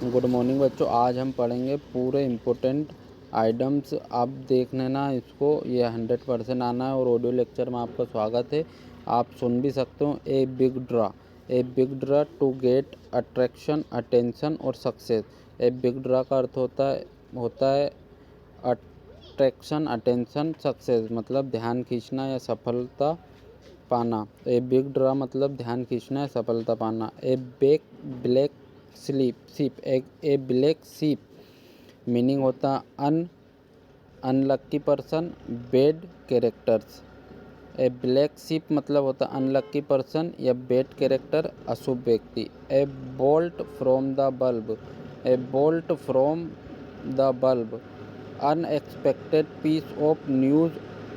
Good morning बच्चों। आज हम पढ़ेंगे पूरे इम्पोर्टेंट आइटम्स। आप देख लेना इसको, ये 100% आना है और ऑडियो लेक्चर में आपका स्वागत है। आप सुन भी सकते हो। A big draw to get attraction, attention और सक्सेस। ए बिग ड्रा का अर्थ होता है अट्रैक्शन, अटेंशन, सक्सेस मतलब ध्यान खींचना या सफलता पाना। ए बिग ड्रा मतलब ध्यान खींचना या सफलता पाना। A big black a black sheep meaning होता unlucky person, bad characters. A black sheep मतलब होता अनलक्की पर्सन या बैड कैरेक्टर, अशुभ व्यक्ति। A bolt from the blue, a bolt from the blue unexpected piece of news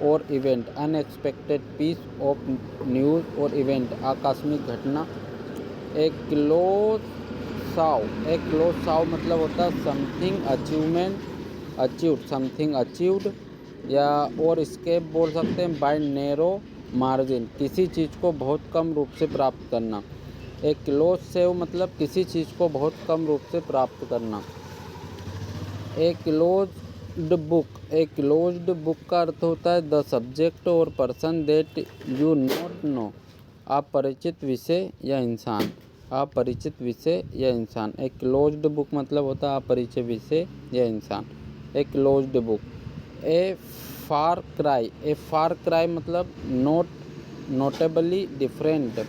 or event, unexpected piece of news or event आकस्मिक घटना। ए close Sao मतलब होता है समथिंग अचीव्ड या और स्केप बोल सकते हैं बाय नैरो मार्जिन, किसी चीज़ को बहुत कम रूप से प्राप्त करना। एक क्लोज सेव मतलब किसी चीज़ को बहुत कम रूप से प्राप्त करना। एक क्लोज्ड बुक का अर्थ होता है द सब्जेक्ट और person that you not know, अपरिचित विषय या इंसान, अपरिचित विषय या इंसान। एक क्लोज्ड बुक मतलब होता है अपरिचित विषय या इंसान। एक क्लोज्ड बुक। ए फार क्राई मतलब नोटेबली डिफरेंट,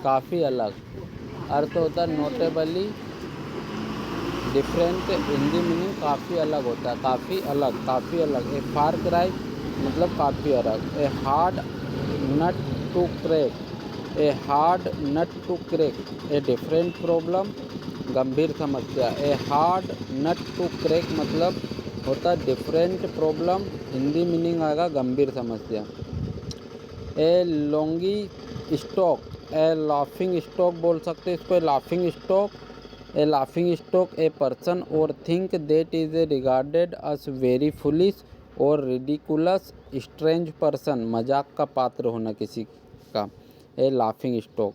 काफ़ी अलग। अर्थ होता है नोटेबली डिफरेंट, हिंदी मीनिंग काफ़ी अलग होता है, काफ़ी अलग। ए फार क्राई मतलब काफ़ी अलग। A hard nut to crack, a different problem, गंभीर समस्या। A hard nut to crack मतलब होता है डिफरेंट प्रॉब्लम, हिंदी मीनिंग आएगा गंभीर समस्या। A laughing stock, a laughing stock बोल सकते हैं इसको। A laughing stock a person or thing that is regarded as very foolish or ridiculous, strange person, मजाक का पात्र होना किसी का। A laughing stock.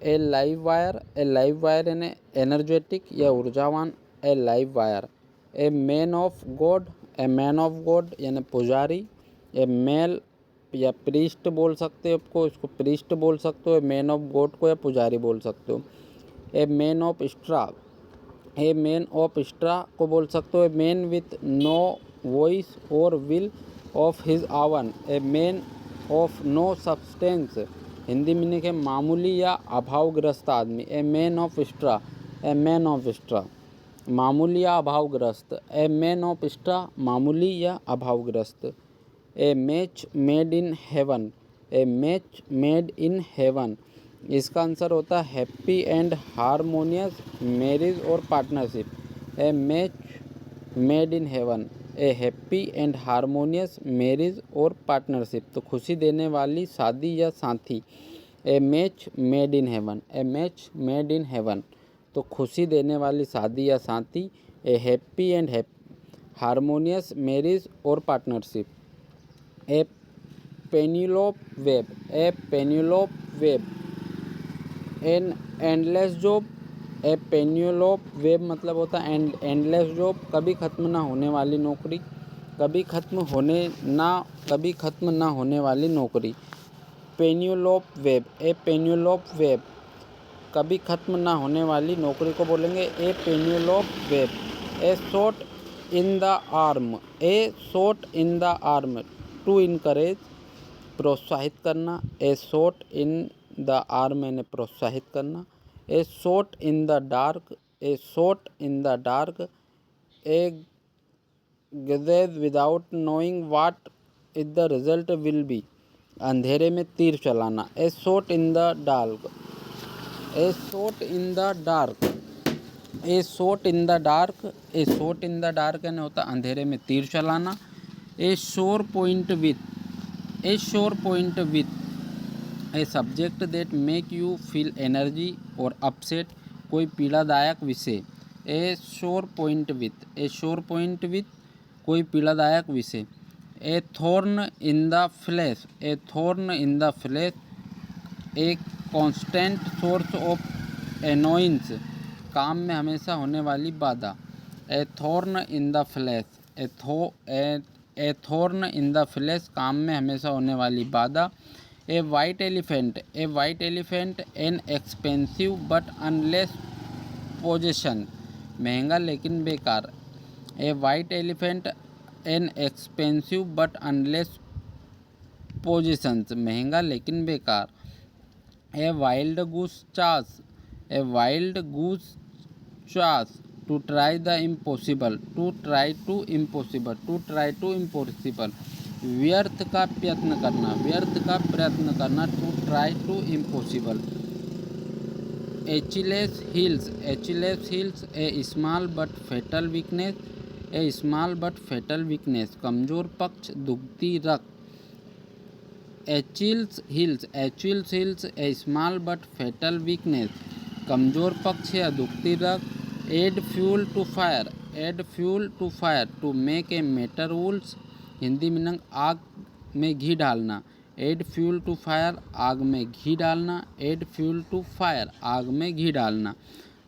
A live wire यानी एनर्जेटिक या ऊर्जावान। A live wire. A man of God यानी पुजारी। ए मेल या प्रीस्ट बोल सकते हो आपको, इसको प्रीस्ट बोल सकते हो। मैन ऑफ गॉड को या पुजारी बोल सकते हो। ए मैन ऑफ स्ट्रा को बोल सकते हो। A man with no voice और will of his own. A man of no substance, Hindi meaning है मामूली या अभावग्रस्त आदमी। ए मैन ऑफ स्ट्रा मामूली या अभावग्रस्त। ए मैन ऑफ स्ट्रा मामूली या अभावग्रस्त। A match made in heaven, इसका आंसर होता है happy and harmonious marriage or partnership. A match made in heaven, a happy and harmonious marriage or partnership, तो खुशी देने वाली शादी या साथी। A match made in heaven तो खुशी देने वाली शादी या साथी। A happy and harmonious marriage or partnership. A Penelope web an endless job. A Penelope web मतलब होता है एंडलेस जॉब, कभी खत्म ना होने वाली नौकरी, कभी खत्म ना होने वाली नौकरी। पेन्यूलोप वेब कभी खत्म ना होने वाली नौकरी को बोलेंगे a Penelope web. A shot in the arm to encourage, प्रोत्साहित करना। A shot in the arm यानी प्रोत्साहित करना। A shot in the dark, a guesses without knowing what is the result will be, अंधेरे में तीर चलाना। A shot in the dark यानी होता अंधेरे में तीर चलाना। A sore point with a subject that make you feel एनर्जी और अपसेट, कोई पीड़ादायक विषय। ए श्योर पॉइंट विथ कोई पीड़ादायक विषय। A thorn in the flesh, a constant source of annoyance, काम में हमेशा होने वाली बाधा। A thorn in the flesh, a thorn in the flesh, काम में हमेशा होने वाली बाधा। A white elephant, a white elephant, an expensive but useless possession, महंगा लेकिन बेकार। A white elephant, an expensive but useless possessions, महंगा लेकिन बेकार। A wild goose chase, a wild goose chase, to try the impossible, to try to impossible, to try to impossible, व्यर्थ का प्रयत्न करना, व्यर्थ का प्रयत्न करना, to try to impossible. Achilles heels, Achilles heels, a small but fatal weakness, a small but fatal weakness, कमजोर पक्ष, दुखती रग। Achilles heels, Achilles heels, a small but fatal weakness, कमजोर पक्ष या दुखती रग। Add fuel to fire, add fuel to fire, to make a matter worse, Hindi meaning आग में घी डालना। एड फ्यूल टू फायर, आग में घी डालना। एड फ्यूल टू फायर, आग में घी डालना।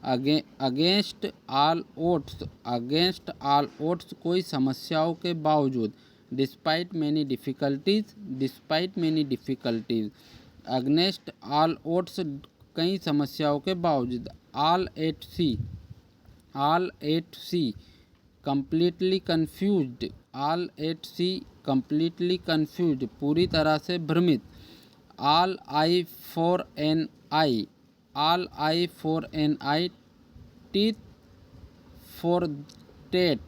Against all odds, against all odds, कोई समस्याओं के बावजूद। Despite many difficulties, despite many difficulties, against all odds, कई समस्याओं के बावजूद। All at sea, all at sea, completely confused, all at sea, completely confused, पूरी तरह से भ्रमित। All eye for an eye, all eye for an eye, tit for tat,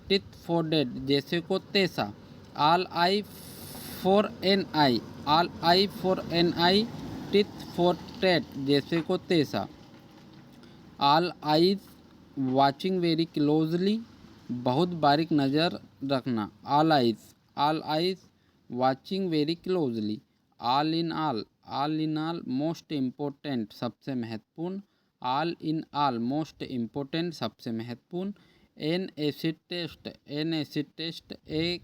tit for tat, जैसे को तैसा। All eye for an eye, all eye for an eye, tit for tat, जैसे को तैसा। All eyes watching very closely, बहुत बारीक नज़र रखना। All eyes, all eyes watching very closely. All in all, all in all, most important, सबसे महत्वपूर्ण। All in all, most important, सबसे महत्वपूर्ण। An acid test, an acid test, a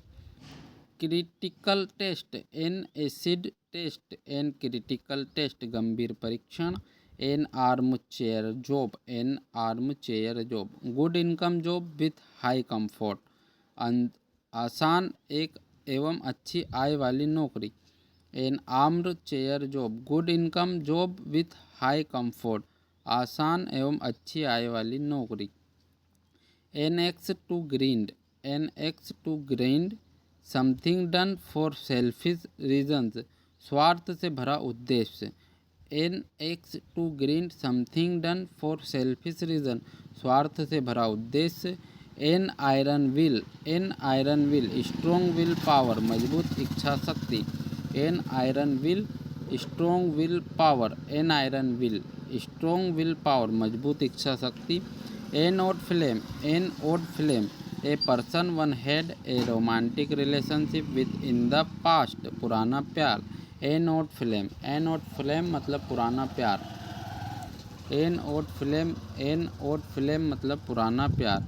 critical test, an acid test, an critical test, गंभीर परीक्षण। An armchair job, an armchair job, good income job with high comfort, आसान एक एवं अच्छी आय वाली नौकरी। An armchair job, good income job with high comfort, आसान एवं अच्छी आय वाली नौकरी। An axe to grind, an axe to grind, something done for selfish reasons, स्वार्थ से भरा उद्देश्य। An axe to grind, something done for selfish reason, स्वार्थ से भरा उद्देश्य। An iron will, an iron will, strong will power, मजबूत इच्छा शक्ति। An iron will, strong will power, an iron will, strong will power, मजबूत इच्छा शक्ति। An old flame, an old flame, a person one had a romantic relationship with in the past, पुराना प्यार। An old flame, an old flame मतलब पुराना प्यार। An old flame, an old flame मतलब पुराना प्यार।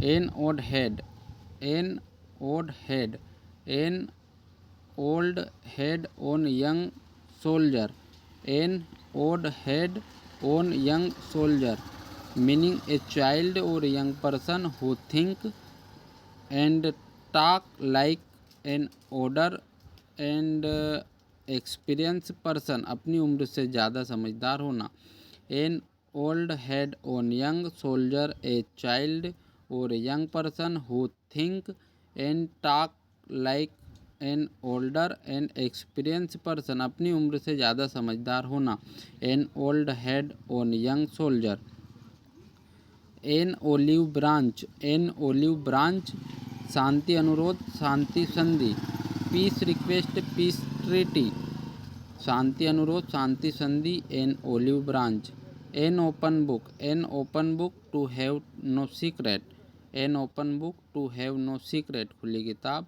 An old head, an old head, an old head on young soldier, an old head on young soldier, meaning A child or young person who think and talk like an older and experience person, अपनी उम्र से ज़्यादा समझदार होना। An old head on young shoulder, a child or young person who think and talk like an older and experience person, अपनी उम्र से ज़्यादा समझदार होना। An old head on young soldier. An olive branch, an olive branch, शांति अनुरोध, शांति संधि। पीस रिक्वेस्ट, पीस ट्रीटी, शांति अनुरोध, शांति संधि। An olive branch. An open book, an open book, to have no secret, an open book, to have no secret, खुली किताब।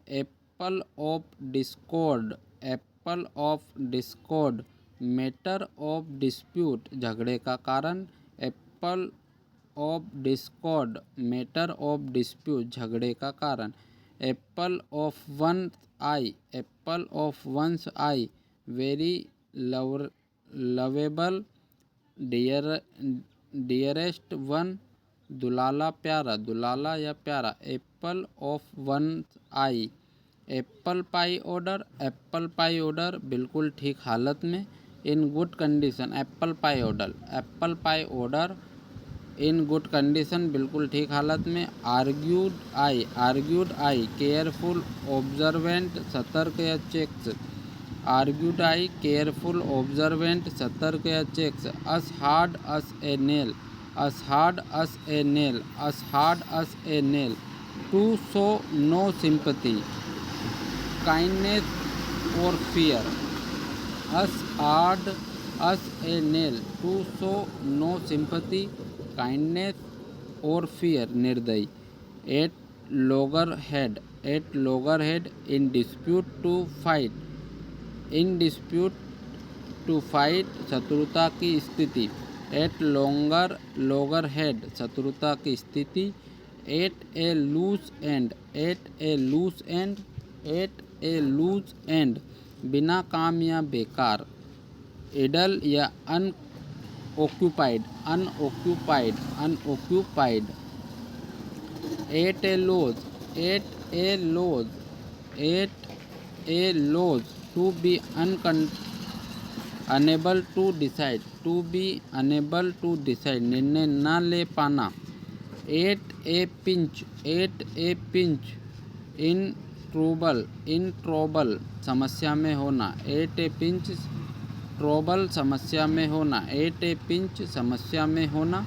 Apple of discord, apple of discord, matter of dispute, झगड़े का कारण। Apple of discord, matter of dispute, झगड़े का कारण। Apple of one eye, apple of one's eye, very lovable, dear dearest one, दुलाला प्यारा, दुलाला या प्यारा। Apple of one eye, apple pie order, apple pie order बिल्कुल ठीक हालत में। In good condition, apple pie order, apple pie order in good condition बिल्कुल ठीक हालत में। Argus eyed, Argus eyed careful observant, सतर्क या चेक्स, आर्ग्यूड आई केयरफुल ऑब्जर्वेंट, सतर्क या चेक्स। As hard as a nail, as hard as a nail, as hard as a nail. To show no sympathy, kindness or fear. As hard as a nail, to show no sympathy, kindness or fear, निर्दयी। At loggerhead, at loggerhead in dispute to fight, in dispute to fight, शत्रुता की स्थिति। Eight longer logger head, शत्रुता की स्थिति। At a loose end, at a loose end, at a loose end बिना काम या बेकार। इडल या unoccupied, unoccupied, unoccupied. At a loss, at a loss, at a loss to be unable to decide, to be unable to decide, निर्णय न ले पाना। At a pinch, at a pinch in trouble, in trouble समस्या में होना। At a pinch trouble समस्या में होना, एट ए पिंच समस्या में होना।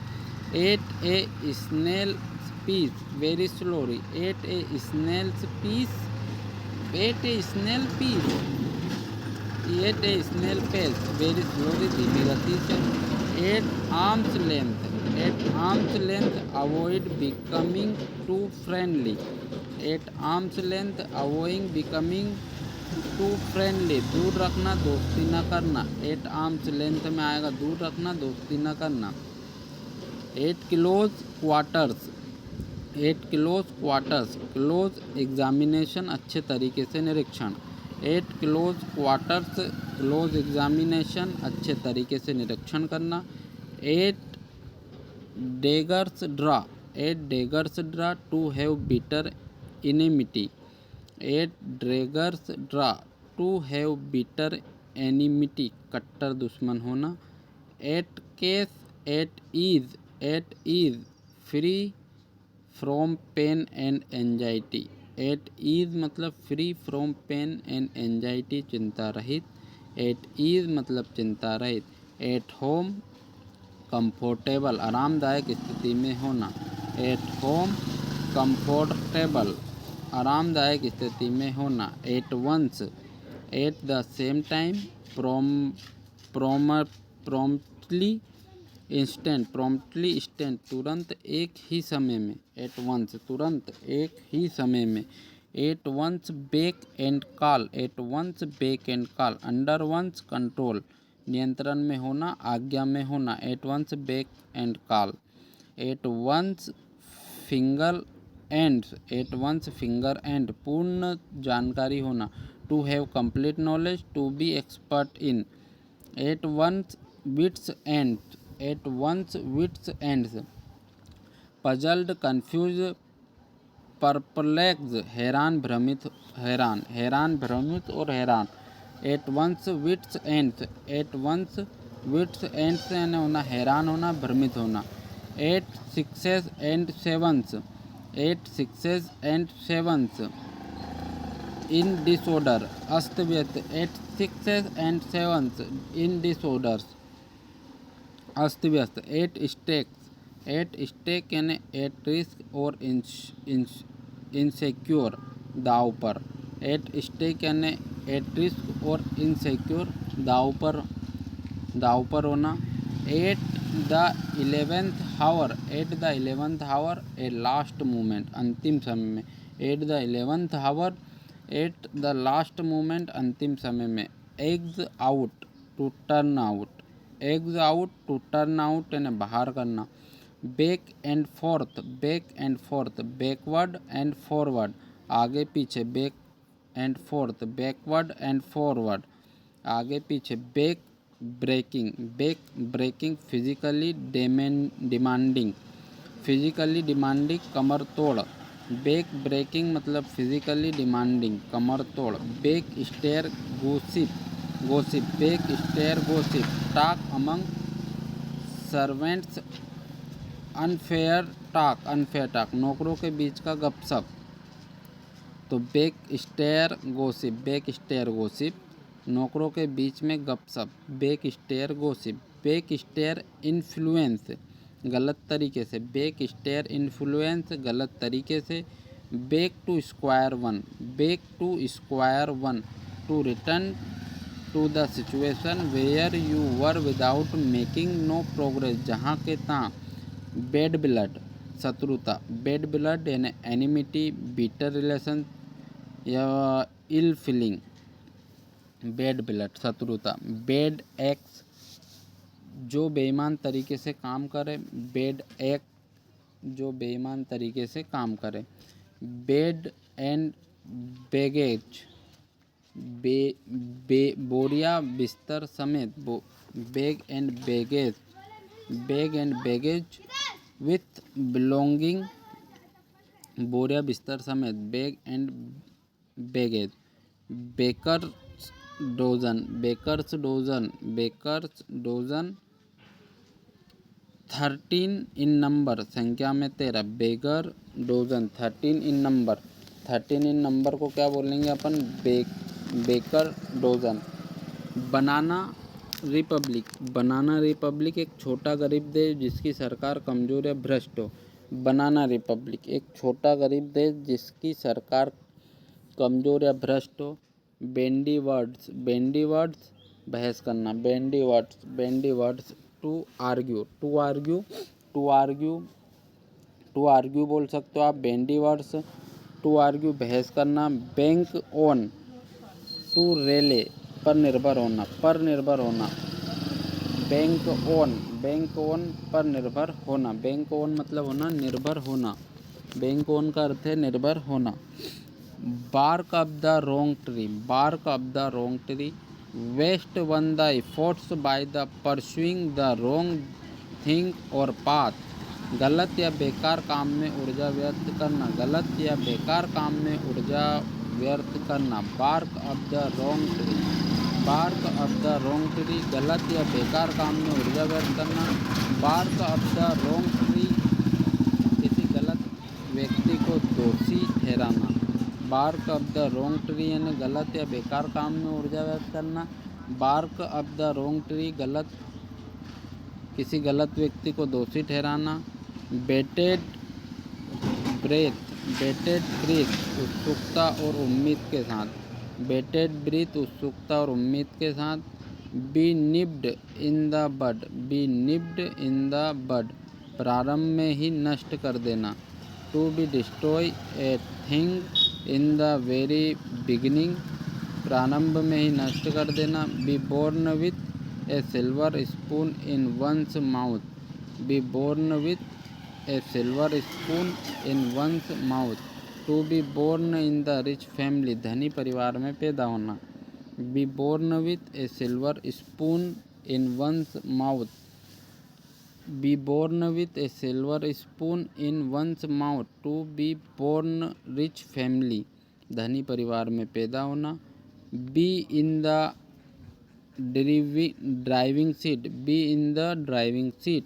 At a snail pace very slowly, at a snail pace, at a snail pace, at a snail pace very slowly, धीमी गति से। At arm's length, at arm's length avoid becoming too friendly, at arm's length avoid becoming too friendly, दूर रखना, दोस्ती न करना। Eight arm's length में आएगा दूर रखना, दोस्ती न करना। At close quarters, at close quarters, close examination अच्छे तरीके से निरीक्षण। At close quarters, close examination अच्छे तरीके से निरीक्षण करना। At daggers drawn, at daggers drawn to have bitter enmity, at daggers drawn to have bitter enmity, कट्टर दुश्मन होना। At ease, at ease, at ease free from pain and anxiety, at ease मतलब free from pain and anxiety, चिंता रहित। Eight ease मतलब चिंता रहित। At home comfortable, आरामदायक स्थिति में होना। एट होम कंफर्टेबल, आरामदायक स्थिति में होना। At once, at the same time, promptly instant, promptly instant तुरंत एक ही समय में। एट वंस तुरंत एक ही समय में। At one's beck and call, at one's beck and call, under one's control, नियंत्रण में होना, आज्ञा में होना। At one's beck and call. At one's finger ends, at one's finger end पूर्ण जानकारी होना। To have complete knowledge, to be expert in. At one's wits end, at one's wits ends puzzled, confuse, perplex, हैरान, भ्रमित, हैरान, हैरान, भ्रमित और हैरान। At one's wits ends, at one's wits ends यानी होना, हैरान होना, भ्रमित होना। At sixes and sevens, at sixes and sevens in disorder, अस्त व्यस्त। At sixes and sevens in disorders, अस्त व्यस्त। एट स्टेक्स, एट स्टेक यानी एट रिस्क और इनसिक्योर, दाव पर। एट स्टेक यानी एट रिस्क और इनसिक्योर, दाव पर होना। At the 11th hour, at the 11th hour a last moment, अंतिम समय में। At the 11th hour, at the last moment, अंतिम समय में। Eggs out to turn out, eggs out to turn out यानी बाहर करना। Back and forth, back and forth, backward and forward, आगे पीछे। Back and forth, backward and forward, आगे पीछे। Backbreaking, backbreaking physically demanding कमर तोड़। Backbreaking मतलब फिजिकली डिमांडिंग कमर तोड़। Back stair gossip back stair gossip talk among servants unfair talk नौकरों के बीच का गपशप। तो बैक स्टेयर गोसिप नौकरों के बीच में गपशप। Back stair gossip. Back stair influence गलत तरीके से। बैक स्टेयर इन्फ्लुएंस गलत तरीके से। Back to square one to return to the situation where you were without making no progress, जहाँ के तहाँ। बैड ब्लड शत्रुता। बैड ब्लड यानी एनिमिटी, बीटर रिलेशन या इल फीलिंग। बैड ब्लड शत्रुता। बैड एक्स जो बेईमान तरीके से काम करे। बैड एक्ट जो बेईमान तरीके से काम करे। बेड एंड बैगेज बोरिया बिस्तर समेत। Bag and baggage with belonging बोरिया बिस्तर समेत। Bag and baggage. Baker's dozen 13 in number संख्या में 13। Baker's dozen 13 in number. 13 in number को क्या बोलेंगे अपन? Baker dozen. बनाना रिपब्लिक एक छोटा गरीब देश जिसकी सरकार कमजोर या भ्रष्ट हो। बनाना रिपब्लिक एक छोटा गरीब देश जिसकी सरकार कमजोर या भ्रष्ट हो। बेंडी वर्ड्स बहस करना। बेंडी वर्ड्स टू आर्ग्यू बोल सकते हो आप। बेंडी वर्ड्स टू आर्ग्यू बहस करना। बैंक ऑन टू रेले पर निर्भर होना। बैंक ऑन पर निर्भर होना। बैंक ऑन मतलब होना निर्भर होना। बैंक ऑन का अर्थ है निर्भर होना। Bark up the wrong tree waste one the efforts by the pursuing the wrong thing और पाथ। गलत या बेकार काम में ऊर्जा व्यर्थ करना। Bark up the wrong tree गलत या बेकार काम में ऊर्जा व्यर्थ करना। Bark up the wrong tree किसी गलत व्यक्ति को दोषी ठहराना। Bark up the wrong tree यानी गलत या बेकार काम में ऊर्जा व्यर्थ करना। Bark up the wrong tree किसी गलत व्यक्ति को दोषी ठहराना। बेटेड ब्रेथ उत्सुकता और उम्मीद के साथ। बेटेड ब्रीथ उत्सुकता और उम्मीद के साथ। Be nipped in the bud प्रारंभ में ही नष्ट कर देना। To be destroy a thing in the very beginning प्रारंभ में ही नष्ट कर देना। Be born with a silver spoon in one's mouth. To be born in the rich family धनी परिवार में पैदा होना। Be born with a silver spoon in one's mouth. To be born rich family धनी परिवार में पैदा होना। B in the driving seat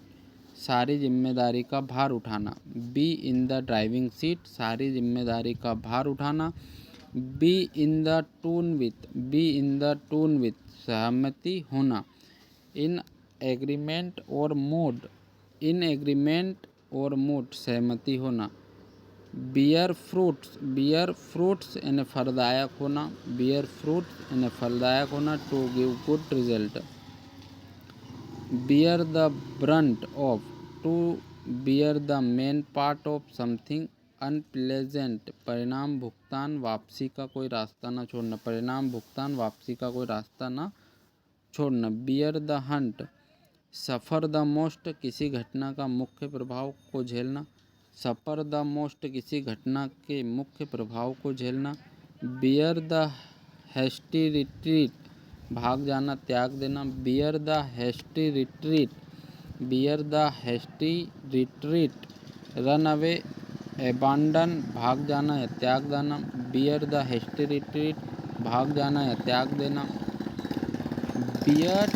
सारी जिम्मेदारी का भार उठाना। Be in the driving seat सारी जिम्मेदारी का भार उठाना। Be in the tune with सहमति होना। इन एग्रीमेंट और मूड सहमति होना। बियर फ्रूट्स यानी फलदायक होना। To give good result. Bear the brunt of to bear the main part of something unpleasant परिणाम भुगतान वापसी का कोई रास्ता न छोड़ना। Bear the brunt suffer the most किसी घटना का मुख्य प्रभाव को झेलना। किसी घटना के मुख्य प्रभाव को झेलना। बियर द हैस्टी रिट्रीट भाग जाना, त्याग देना। Beat the hasty retreat, beat the hasty retreat. Run away, abandon, भाग जाना या त्याग देना। बियर द हेस्टी रिट्रीट, भाग जाना या त्याग देना। Bear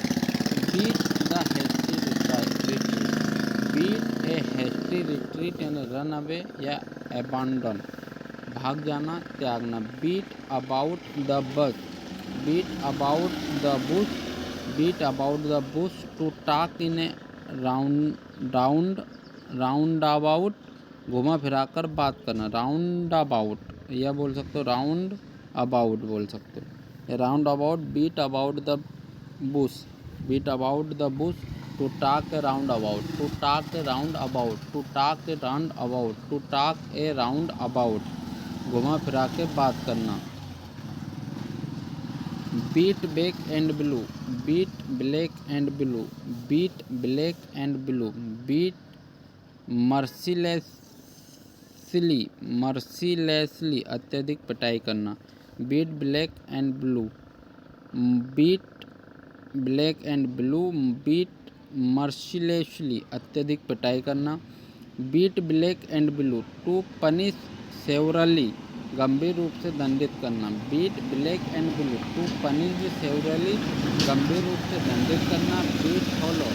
beat the hasty retreat, beat a hasty retreat यानी रन अवे या एबांडन, भाग जाना, त्यागना। Beat about the bush, beat about the bush, beat about the bush. To talk in a roundabout, घुमा फिराकर बात करना। राउंड अबाउट यह बोल सकते हो, राउंड अबाउट बोल सकते हो। Roundabout, beat about the bush, beat about the bush. To talk a roundabout, to talk a roundabout, to talk a roundabout, to talk a roundabout, घुमा फिरा के बात करना। Beat black and blue, beat black and blue, beat black and blue. Beat mercilessly, mercilessly अत्यधिक पिटाई करना। Beat black and blue, beat black and blue. Beat mercilessly अत्यधिक पिटाई करना। Beat black and blue, to punish severely, गंभीर रूप से दंडित करना। Beat black and blue, to punish severely, गंभीर रूप से दंडित करना। Beat hollow,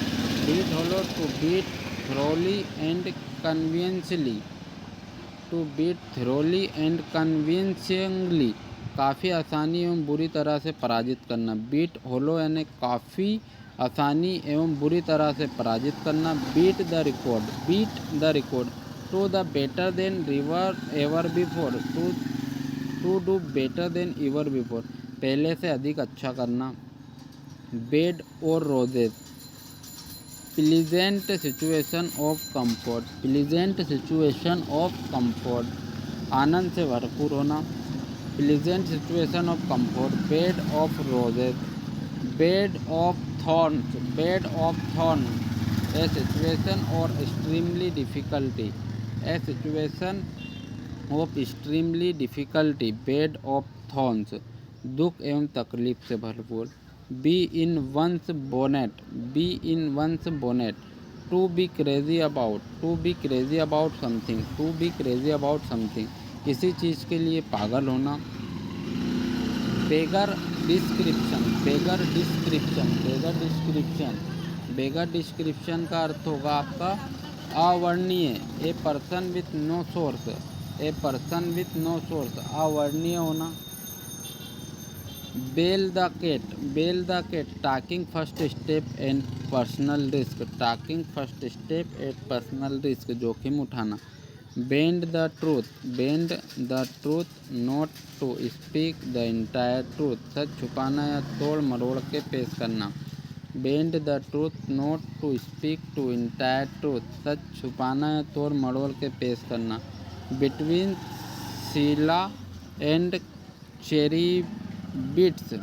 beat hollow, to beat thoroughly and conveniently, to beat thoroughly and conveniently, काफ़ी आसानी एवं बुरी तरह से पराजित करना। बीट होलो यानी काफ़ी आसानी एवं बुरी तरह से पराजित करना। Beat the record, beat the record, to the better than ever before, to do better than ever before, पहले से अधिक अच्छा करना। Bed of roses, pleasant situation of comfort, pleasant situation of comfort, आनंद से भरपूर होना। Pleasant situation of comfort. Bed of roses, bed of thorns, bed of thorn, a situation of extremely difficulty, a situation of extremely difficulty, bed of thorns, दुख एवं तकलीफ से भरपूर। Bee in one's bonnet, bee in one's bonnet, to be crazy about, to be crazy about something, to be crazy about something, किसी चीज़ के लिए पागल होना। Beggar description, beggar description, beggar description, beggar description का अर्थ होगा आपका अवर्णीय, a person with no source, a person with no source, अवर्णीय होना। Bell the cat, bell the cat, taking first step and personal risk, taking first step and personal risk, जोखिम उठाना। Bend the truth, bend the truth, not to speak the entire truth, सच छुपाना या तोड़ मरोड़ के पेश करना। Bend the truth, not to speak to entire truth, सच छुपाना या तोड़ मरोड़ के पेश करना। Between Scylla and Charybdis,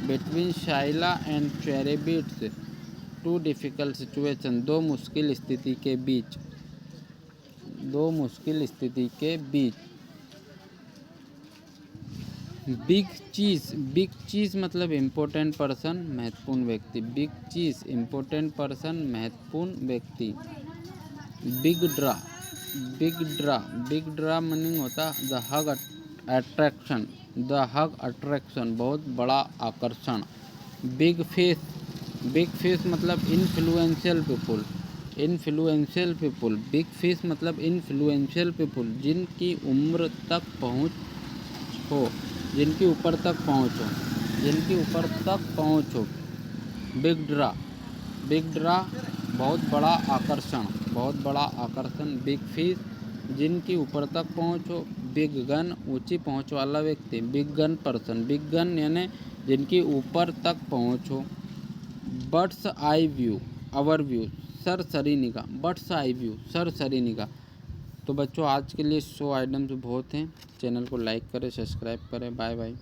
between Scylla and Charybdis, to difficult situation, दो मुश्किल स्थिति के बीच, दो मुश्किल स्थिति के बीच। बिग चीज़, बिग चीज़ मतलब इम्पोर्टेंट पर्सन, महत्वपूर्ण व्यक्ति। बिग चीज़ इम्पोर्टेंट पर्सन, महत्वपूर्ण व्यक्ति। Big draw, big draw, big draw meaning होता the huge attraction, the huge attraction, बहुत बड़ा आकर्षण। बिग फेस, बिग फेस मतलब influential people, influential people. Big face मतलब इन्फ्लुएंशियल पीपुल, जिनकी उम्र तक पहुँच हो, जिनकी ऊपर तक पहुँच हो, जिनकी ऊपर तक पहुँच हो। बिग ड्रा, बिग ड्रा बहुत बड़ा आकर्षण, बहुत बड़ा आकर्षण। बिग फिश जिनकी ऊपर तक पहुँच हो। बिग गन ऊंची पहुँच वाला व्यक्ति, big gun person, big gun यानी जिनकी ऊपर तक पहुँच हो। Bird's eye view, aerial view, सरसरी निगाह, बर्ड्स आई व्यू, सरसरी निगाह। तो बच्चों आज के लिए 100 आइटम्स बहुत हैं। चैनल को लाइक करें, सब्सक्राइब करें। Bye bye.